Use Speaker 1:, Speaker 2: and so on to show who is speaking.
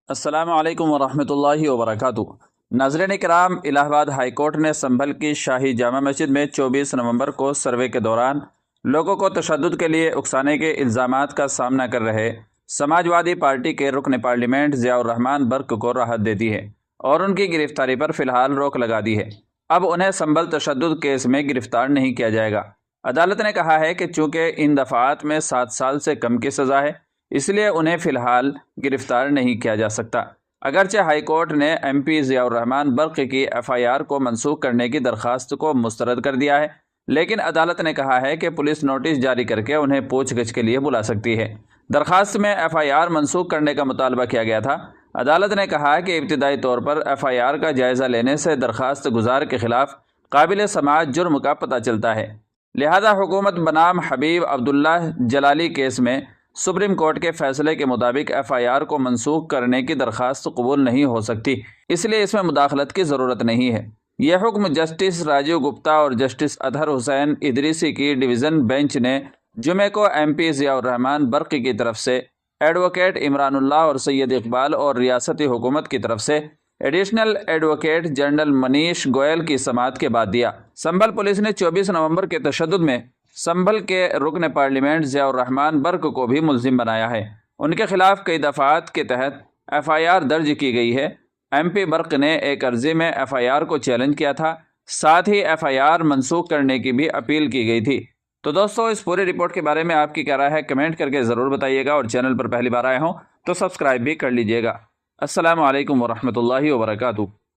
Speaker 1: السلام علیکم ورحمۃ اللہ وبرکاتہ۔ ناظرین کرام، الہ آباد ہائی کورٹ نے سنبھل کی شاہی جامع مسجد میں 24 نومبر کو سروے کے دوران لوگوں کو تشدد کے لیے اکسانے کے الزامات کا سامنا کر رہے سماجوادی پارٹی کے رکن پارلیمنٹ ضیاء الرحمان برق کو راحت دے دی ہے اور ان کی گرفتاری پر فی الحال روک لگا دی ہے۔ اب انہیں سنبھل تشدد کیس میں گرفتار نہیں کیا جائے گا۔ عدالت نے کہا ہے کہ چونکہ ان دفعات میں 7 سال سے کم کی سزا ہے، اس لیے انہیں فی الحال گرفتار نہیں کیا جا سکتا۔ اگرچہ ہائی کورٹ نے ایم پی ضیاء الرحمان برق کی ایف آئی آر کو منسوخ کرنے کی درخواست کو مسترد کر دیا ہے، لیکن عدالت نے کہا ہے کہ پولیس نوٹس جاری کر کے انہیں پوچھ گچھ کے لیے بلا سکتی ہے۔ درخواست میں ایف آئی آر منسوخ کرنے کا مطالبہ کیا گیا تھا۔ عدالت نے کہا کہ ابتدائی طور پر ایف آئی آر کا جائزہ لینے سے درخواست گزار کے خلاف قابل سماعت جرم کا پتہ چلتا ہے، لہذا حکومت بنام حبیب عبداللہ جلالی کیس میں سپریم کورٹ کے فیصلے کے مطابق ایف آئی آر کو منسوخ کرنے کی درخواست قبول نہیں ہو سکتی، اس لیے اس میں مداخلت کی ضرورت نہیں ہے۔ یہ حکم جسٹس راجیو گپتا اور جسٹس اطہر حسین ادریسی کی ڈویژن بینچ نے جمعے کو ایم پی ضیاء الرحمان برق کی طرف سے ایڈوکیٹ عمران اللہ اور سید اقبال اور ریاستی حکومت کی طرف سے additional advocate general Manish Goyal کی سماعت کے بعد دیا۔ سنبھل پولیس نے 24 نومبر کے تشدد میں سنبھل کے رکن پارلیمنٹ ضیاء الرحمان برق کو بھی ملزم بنایا ہے۔ ان کے خلاف کئی دفعات کے تحت ایف آئی آر درج کی گئی ہے۔ ایم پی برق نے ایک عرضی میں ایف آئی آر کو چیلنج کیا تھا، ساتھ ہی ایف آئی آر منسوخ کرنے کی بھی اپیل کی گئی تھی۔ تو دوستو، اس پوری رپورٹ کے بارے میں آپ کی کیا رائے ہے، کمنٹ کر کے ضرور بتائیے گا، اور چینل پر پہلی بار آئے ہوں تو سبسکرائب بھی کر لیجیے گا۔ السلام علیکم ورحمۃ اللہ وبرکاتہ۔